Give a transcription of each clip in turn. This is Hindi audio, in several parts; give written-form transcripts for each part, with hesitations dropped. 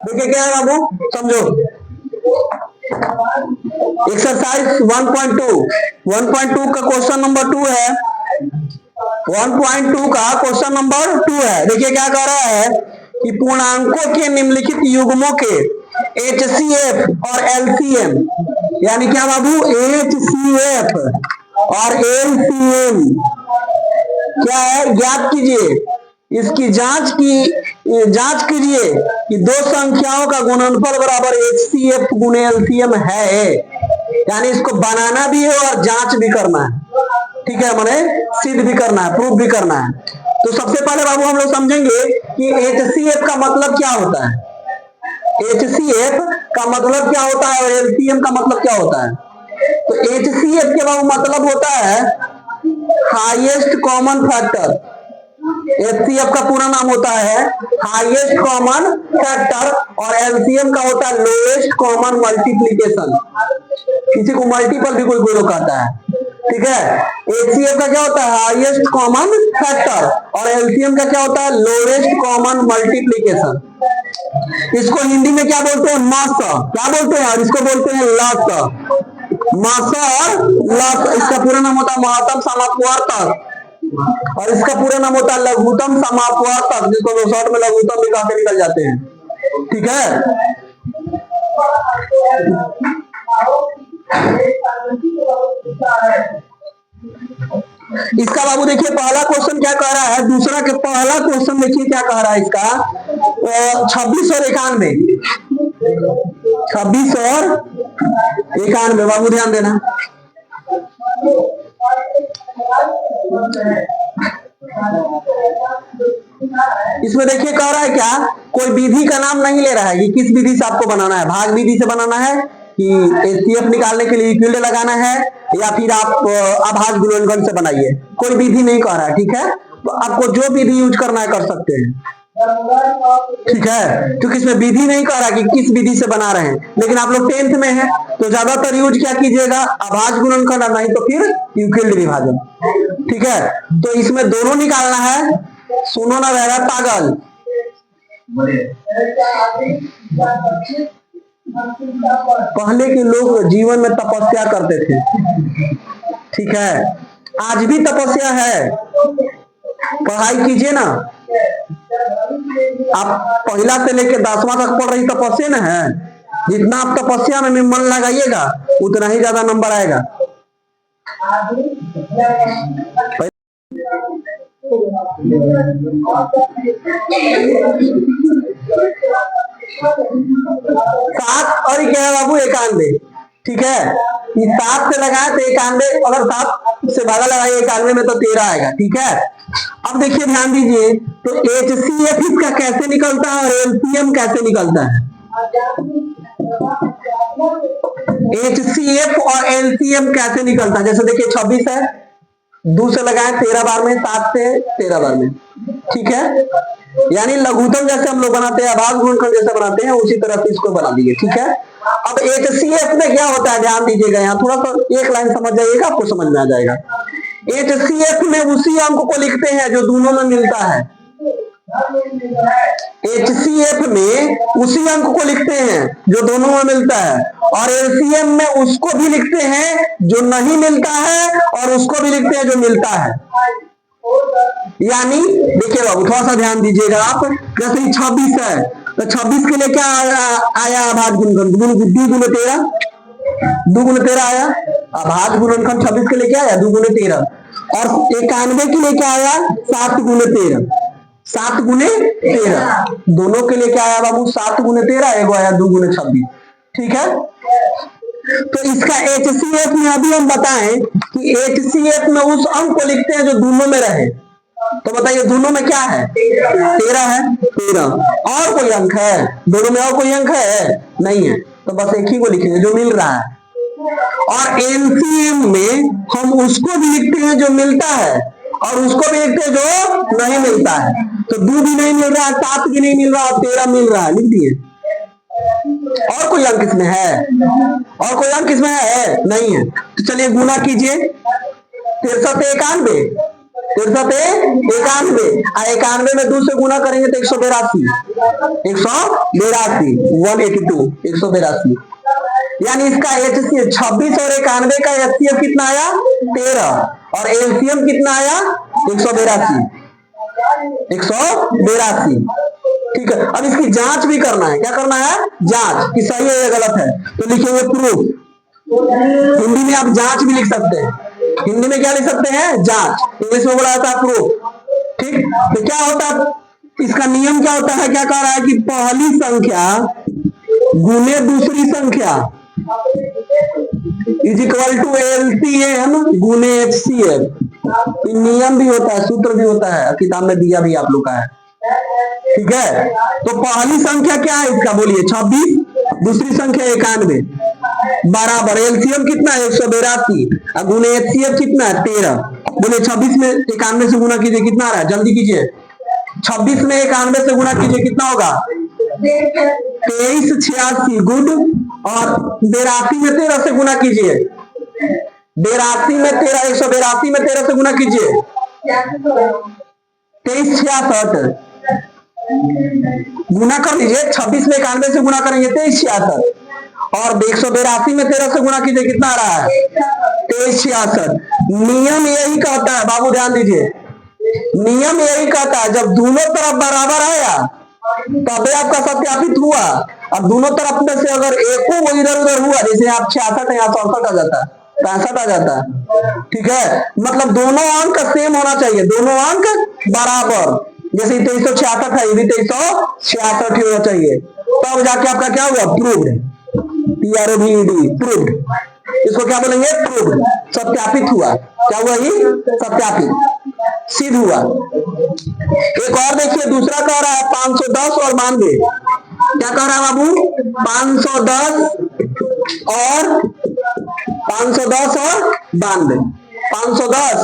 देखिए क्या है बाबू, समझो। एक्सरसाइज 1.2 1.2 का क्वेश्चन नंबर 2 है। 1.2 का क्वेश्चन नंबर 2 है। देखिए क्या कह रहा है कि पूर्णांकों के निम्नलिखित युग्मों के HCF और LCM, यानी क्या बाबू, HCF और LCM क्या है, ज्ञात कीजिए। इसकी जांच कीजिए कि दो संख्याओं का गुणनफल बराबर HCF गुणे LCM है। यानी इसको बनाना भी है और जांच भी करना है। ठीक है, मैंने सिद्ध भी करना है, प्रूफ भी करना है। तो सबसे पहले बाबू हम लोग समझेंगे कि HCF का मतलब क्या होता है। HCF का मतलब क्या होता है और LCM का मतलब क्या होता है। तो HCF के बाबू मतलब होता है हाईएस्ट कॉमन फैक्टर। HCF का पूरा नाम होता है हाईएस्ट कॉमन फैक्टर और LCM का होता है लोएस्ट कॉमन मल्टीप्लीकेशन। किसी को मल्टीपल भी कोई लोग कहता है। ठीक है, HCF का क्या होता है, हाईएस्ट कॉमन फैक्टर, और LCM का क्या होता है, लोएस्ट कॉमन मल्टीप्लीकेशन। इसको हिंदी में क्या बोलते हैं, मास। क्या बोलते हैं, और इसको बोलते हैं लस। मास और लस, इसका पूरा नाम होता है महत्तम समापवर्तक, और इसका पूरा नाम होता है लघुत्तम समापवर्तक, जिसको लोग शॉर्ट में लघुत्तम भी कह के निकल जाते हैं। ठीक है, इसका बाबू देखिए पहला क्वेश्चन क्या कह रहा है, दूसरा के पहला क्वेश्चन देखिए क्या कह रहा है इसका, 26 और 91। 26 और 91 बाबू ध्यान देना। इसमें देखिए कह रहा है क्या, कोई विधि का नाम नहीं ले रहा है कि किस विधि से आपको बनाना है, भाग विधि से बनाना है कि HCF निकालने के लिए इक्विवेलेंट लगाना है, या फिर आप अभाज्य गुणनखंड से बनाइए। कोई विधि नहीं कह रहा है। ठीक है, तो आपको जो विधि यूज करना है कर सकते हैं। ठीक है, क्योंकि इसमें विधि नहीं कह रहा कि किस विधि से बना रहे हैं। लेकिन आप लोग 10th में है तो ज्यादातर यूज क्या कीजिएगा, अभाज्य गुणनखंड, नहीं तो फिर यूक्लिड विभाजन। ठीक है, तो इसमें दोनों निकालना है। सुनो ना रहेगा पागल। पहले के लोग जीवन में तपस्या करते थे। ठीक है, आज भी तपस्या है। पढ़ाई कीजिए ना, आप पहला से लेकर 10वां तक पढ़ रही तपस्या ना है। जितना आप तपस्या में मन लगाइएगा उतना ही ज्यादा नंबर आएगा। सात और क्या है बाबू, 91। ठीक है, ये 7 से लगाए तो 91, अगर 7 से भागा लगाइए 91 में तो 13 आएगा। ठीक है, अब देखिए ध्यान दीजिए, तो HCF इसका कैसे निकलता है और LCM कैसे निकलता है। HCF और LCM कैसे निकलता है, जैसे देखिए 26 है, 2 से लगाए 13 बार में, 7 से 13 बार में। ठीक है, यानी लघुत्तम जैसे हम लोग बनाते हैं, अभाज्य गुणनखंड जैसे बनाते हैं, उसी तरह से इसको बना दीजिए। ठीक है, अब HCF में क्या होता है, ध्यान दीजिएगा, यहाँ थोड़ा सा एक लाइन समझ जाइएगा, आपको समझ में आ जाएगा। HCF में उसी अंक को लिखते हैं जो दोनों में मिलता है। HCF में उसी अंक को लिखते हैं जो दोनों में मिलता है, और LCM में उसको भी लिखते हैं जो नहीं मिलता है और उसको भी लिखते हैं जो मिलता है। यानी देखिए बाबू थोड़ा सा ध्यान दीजिएगा आप, जैसे 26 है तो 26 के लिए क्या आया, अभाज्य गुणनखंड 2 गुणे 13, 2 गुणे 13 आया। अभाज्य गुणनखंड 26 के लिए क्या आया, 2 गुणे 13, और 91 के लिए क्या आया, 7 गुणे 13। 7 गुणे 13 दोनों के लिए क्या आया बाबू, 7 गुणे 13, एगो आया 2 गुणे 26। ठीक है, तो इसका HCF में अभी हम बताएं कि HCF में उस अंक को लिखते हैं जो दोनों में रहे। तो बताइए दोनों में क्या है, 13 है। 13 और कोई अंक है, दोनों में और कोई अंक है नहीं है, तो बस एक ही को लिखेंगे जो मिल रहा है। और LCM में हम उसको भी लिखते हैं जो मिलता है और उसको भी लिखते हैं जो नहीं मिलता है। तो 2 भी नहीं मिल रहा है, 7 भी नहीं मिल रहा है, 13 मिल रहा है, लिख दिए। और कोई अंक इसमें है, और कोई अंक इसमें है नहीं है, तो चलिए गुना कीजिए। 13 से 91 तिरसठ 91, 91 में 2 से गुना करेंगे तो 182, 182 182। यानी इसका HCF 26 और 91 का HCF कितना आया 13 और LCM कितना आया 182। ठीक है, अब इसकी जांच भी करना है। क्या करना है? जांच कि सही है या गलत है। तो लिखेंगे प्रूफ। हिंदी में आप जांच भी लिख सकते हैं। हिंदी में क्या लिख सकते हैं? जांच। इंग्लिश में बोला जाता है प्रूफ। ठीक, तो क्या होता है इसका नियम? क्या होता है? क्या कह रहा है कि पहली संख्या गुने दूसरी संख्या इज इक्वल टू LCM गुने HCF। नियम भी होता है, सूत्र भी होता है, किताब में दिया भी आप लोग का है। ठीक है, तो पहली संख्या क्या है इसका? बोलिए 26, दूसरी संख्या 91 बराबर LCM कितना है 182 और गुने HCF कितना है 13। बोले 26 में 91 से गुना कीजिए, कितना आ रहा है? जल्दी कीजिए। 26 में 91 से गुना कीजिए, कितना होगा? 2386 गुड। और 82 में 13 से गुना कीजिए। 82 में 13 182 में 13 से गुना कीजिए 2366। गुना कर लीजिए। 26 में 91 से गुना करेंगे 2366 और 182 में 13 से गुना कीजिए, कितना आ रहा है? 2366। नियम यही कहता है, बाबू ध्यान दीजिए, नियम यही कहता है जब दोनों तरफ बराबर आया तबे आपका सत्यापित हुआ। अब दोनों तरफ में से अगर एको वो इधर उधर हुआ, जैसे आप 66 है, यहाँ 67 आ जाता है, 65 आ जाता है। ठीक है, मतलब दोनों अंक सेम होना चाहिए, दोनों अंक बराबर। जैसे 2366 है, ये भी 2366 होना चाहिए, तब जाके आपका क्या हुआ? प्रूव्ड। PROVED, proved. इसको क्या बोलेंगे? प्रूव्ड, सत्यापित हुआ। क्या हुआ? ये सत्यापित, सिद्ध हुआ। एक और देखिए, दूसरा कह रहा है 510 और 92। क्या कह रहा है बाबू? 510 और 92, 510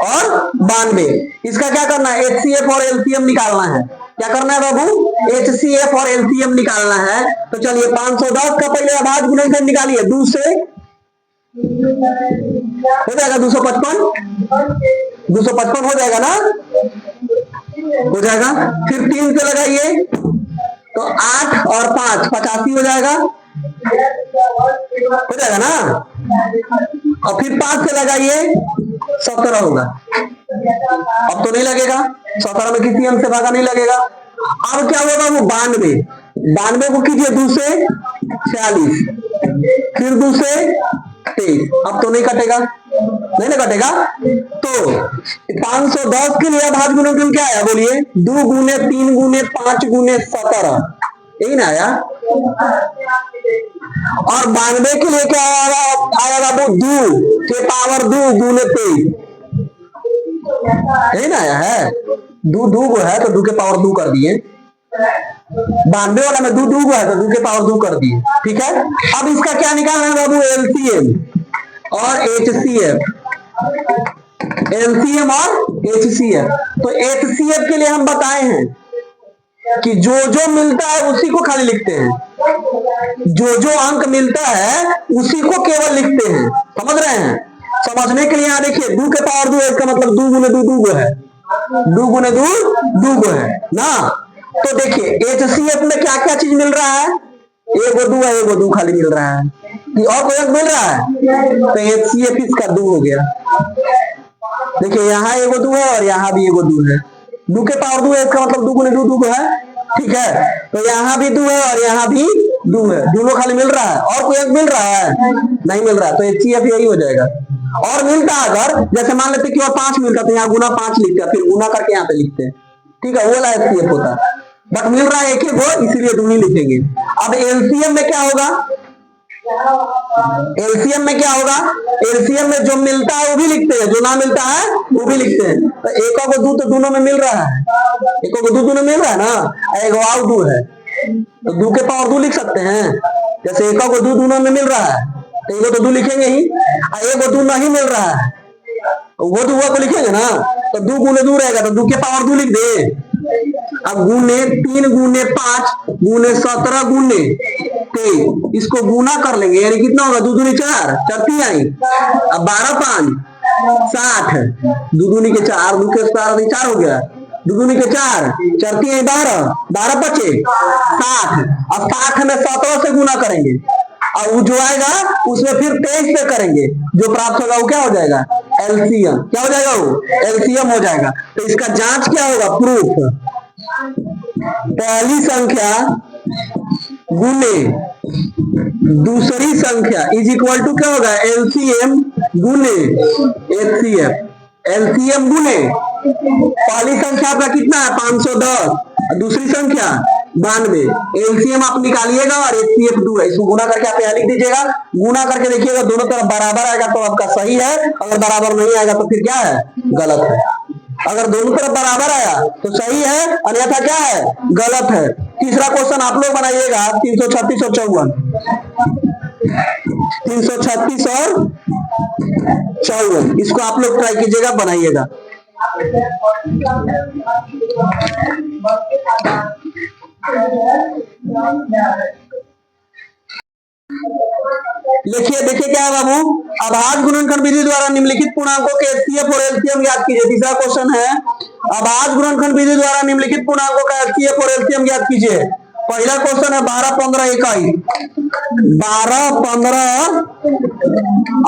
और 92। इसका क्या करना है? HCF और LCM निकालना है। क्या करना है बाबू? HCF और LCM निकालना है। तो चलिए 510 का पहले अभाज्य गुणनखंड निकालिए। 2 से हो जाएगा 255, 255 हो जाएगा ना? हो जाएगा। फिर 3 से लगाइए तो 8 और 5 85 हो जाएगा, हो जाएगा ना? और फिर 5 से लगाइए 17 होगा। अब तो नहीं लगेगा, 17 में किसी अंक से भागा नहीं लगेगा। अब क्या होगा? वो 92 को कीजिए 2 से 46, फिर 2 से 23। अब तो नहीं कटेगा, नहीं ना कटेगा। तो 510 के लिए अभाज्य गुणनखंड क्या आया? बोलिए 2 गुने 3 गुने 5 गुने 17, यही ना आया। और 92 के लिए क्या आया बाबू? 2 के पावर 2 गुने 23, यही ना आया है। 2 को है तो 2 के पावर 2 कर दिए। 92 वाला में 2 को है तो 2 के पावर 2 कर दिए। ठीक है, अब इसका क्या निकालना है बाबू? LCM और HCF, LCM और HCF। तो HCF के लिए हम बताए हैं कि जो जो मिलता है उसी को खाली लिखते हैं, जो जो अंक मिलता है उसी को केवल लिखते हैं। समझ रहे हैं? समझने के लिए यहाँ देखिए 2 के पावर 2 है, इसका मतलब 2 गुने 2 2 को है, 2 गुने 2 2 को है ना। तो देखिए HCF में क्या क्या चीज मिल रहा है? एगो 2 है, एगो 2 खाली मिल रहा है कि और कोई अंक मिल रहा है? तो HCF इसका 2 हो गया। देखिए यहाँ एगो 2 है और यहाँ भी एगो 2 है, 2 के पावर 2 है, इसका मतलब 2 गुने 2 2 को है। ठीक है, तो यहाँ भी 2 है और यहाँ भी 2 है, दोनों खाली मिल रहा है। और कोई अंक मिल रहा है? नहीं मिल रहा है, तो HCF यही हो जाएगा। और मिलता है अगर, जैसे मान लेते कि और 5 मिलता तो यहाँ गुना 5 लिखते, फिर गुना करके यहाँ पे लिखते हैं। ठीक है, वो वाला HCF होता है। बट मिल रहा है एक ही वो, इसीलिए 2 ही लिखेंगे। अब LCM में क्या होगा? LCM में क्या होगा? LCM में जो मिलता है वो भी लिखते हैं, जो ना मिलता है वो भी लिखते हैं। तो एक को 2 तो दोनों में मिल रहा है, एक को 2 दोनों मिल रहा है ना, एक और 2 है तो 2 के पावर 2 लिख सकते हैं। जैसे एक को 2 दोनों में मिल रहा है तो एक तो 2 लिखेंगे ही, एक को 2 नहीं मिल रहा है वो 2 को लिखेंगे ना, तो 2 गुने 2 रहेगा तो 2 के पावर 2 लिख दे। अब गुने 3 गुने 5 गुने 17 गुने 23, इसको गुना कर लेंगे, यानी कितना होगा? 2 दूनी 4, 4 3 आई, अब 12 5 60, दो दूनी के 4, दो के 4 हो गया, दो दूनी के 4, 4 3 12, 12 बचे 60। अब 60 में 17 से गुना करेंगे और वो जो आएगा उसमें फिर 23 से करेंगे, जो प्राप्त होगा वो क्या हो जाएगा, एलसीएम। क्या हो जाएगा, वो एलसीएम हो जाएगा। तो इसका जांच क्या होगा, प्रूफ, पहली संख्या गुने दूसरी संख्या इज इक्वल टू क्या होगा, एलसीएम गुने एचसीएफ। एलसीएम गुने पहली संख्या आपका कितना है 510, दूसरी संख्या 92, एलसीएम आप निकालिएगा और एचसीएफ 2 है, इसको गुना करके आप यहाँ लिख दीजिएगा। गुना करके देखिएगा दोनों तरफ बराबर आएगा तो आपका सही है, अगर बराबर नहीं आएगा तो फिर क्या है, गलत है। अगर दोनों तरफ बराबर आया तो सही है, अन्यथा क्या है, गलत है। तीसरा क्वेश्चन आप लोग बनाइएगा 336 और 54, 336 और 54, इसको आप लोग ट्राई कीजिएगा, बनाइएगा। लिखिए, देखिए क्या है बाबू, अभाज्य गुणनखंड विधि द्वारा निम्नलिखित पूर्णांकों के एचसीएफ और एलसीएम ज्ञात कीजिए। तीसरा क्वेश्चन है, अभाज्य गुणनखंड विधि द्वारा निम्नलिखित पूर्णांकों का एचसीएफ और एलसीएम ज्ञात कीजिए। पहला क्वेश्चन है 12 15 21, 12 15,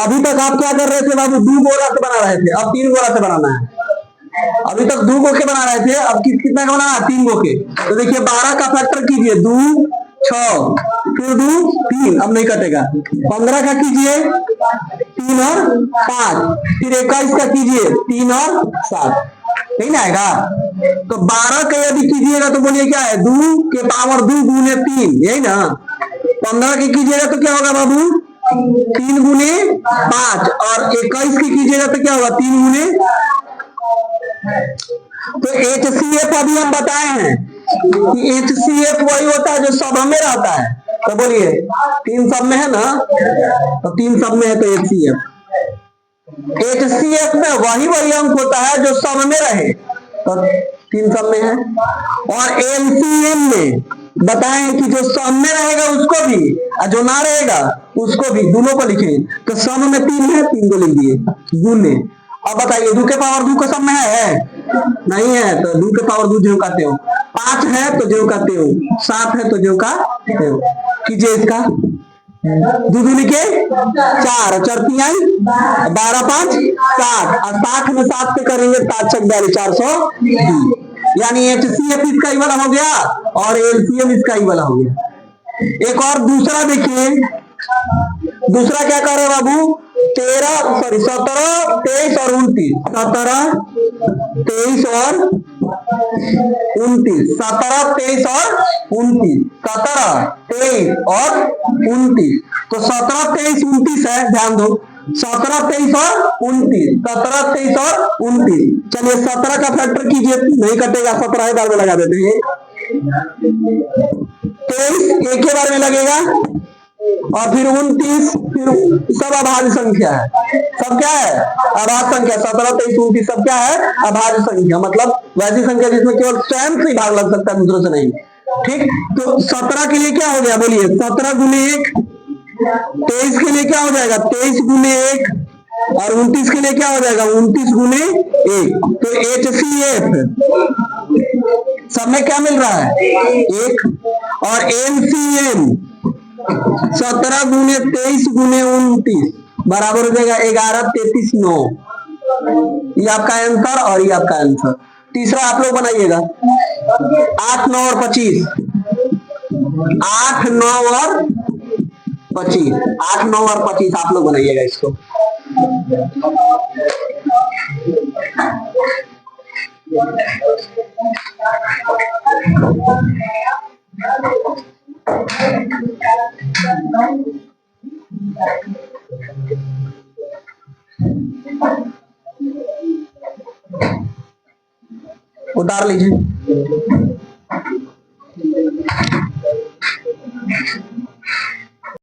अभी तक आप क्या कर रहे थे बाबू, 2 गोला से बना रहे थे, अब 3 गोला से बनाना है। अभी तक 2 गो के बना रहे थे, अब कितना का बनाना है, 3 गो के। तो देखिए 12 का फैक्टर कीजिए, 2 6, फिर 2 3, अब नहीं कटेगा। 15 का कीजिए 3 और 5, फिर 21 का कीजिए 3 और 7, नहीं ना आएगा। तो 12 का यदि कीजिएगा तो बोलिए क्या है, 2 के पावर 2 गुने 3, यही ना। 15 के कीजिएगा तो क्या होगा बाबू, 3 गुने 5, और 21 के कीजिएगा तो क्या होगा, 3 गुने। तो एचसीएफ अभी हम बताए हैं कि एचसीएफ वही होता है जो सब में रहता है। तो बोलिए 3 सब में है ना, तो 3 सब में है तो एचसीएफ। एचसीएफ में वही अंक होता है जो सब में रहे, तो 3 सब में है। और एलसीएम में बताएं कि जो सब में रहेगा उसको भी और जो ना रहेगा उसको भी, दोनों को लिखें। तो सब में 3 है, 3 को लिख दिए गुने। अब बताइए 2 के पावर 2 को सब में है, नहीं है, तो 2 के पावर 2 जो कहते हो, 5 है तो जो कहते हो, 7 है तो जो कहते हो। कीजिए इसका 2 दूनी के 4, 4 3 12 5 60, और 60 में 7 से करेंगे 7 6 42, 420, यानी एचसीएफ इसका ही वाला हो गया और एलसीएम इसका ही वाला हो गया। एक और दूसरा देखिए, दूसरा क्या कर रहे बाबू, 17 23 और 29, 17 23 और 29, 17 23 और 29, 17 23 और 29, तो 17 23 29 है, ध्यान दो, 17 23 और 29, 17 23 और 29। चलिए 17 का फैक्टर कीजिए, नहीं कटेगा, 17 बार में लगा देते हैं, 23 एक के बार में लगेगा, और फिर 29, फिर सब अभाज्य संख्या है। सब क्या है, अभाज्य संख्या। 17 23 29 सब क्या है, अभाज्य संख्या, मतलब वैसी संख्या जिसमें केवल स्वयं से भाग लग सकता है, दूसरों से नहीं। ठीक, तो 17 के लिए क्या हो गया, बोलिए 17 गुने 1, 23 के लिए क्या हो जाएगा, 23 गुने 1, और 29 के लिए क्या हो जाएगा, 29 गुने 1। तो एचसीएफ सब में क्या मिल रहा है, 1, और एलसीएम 17 गुने 23 गुने 29 बराबर हो जाएगा 11 33 9। ये आपका आंसर और ये आपका आंसर। तीसरा आप लोग बनाइएगा 8 9 और 25, 8 9 और 25, 8 9 और 25 आप लोग बनाइएगा इसको। उतार लीजिए।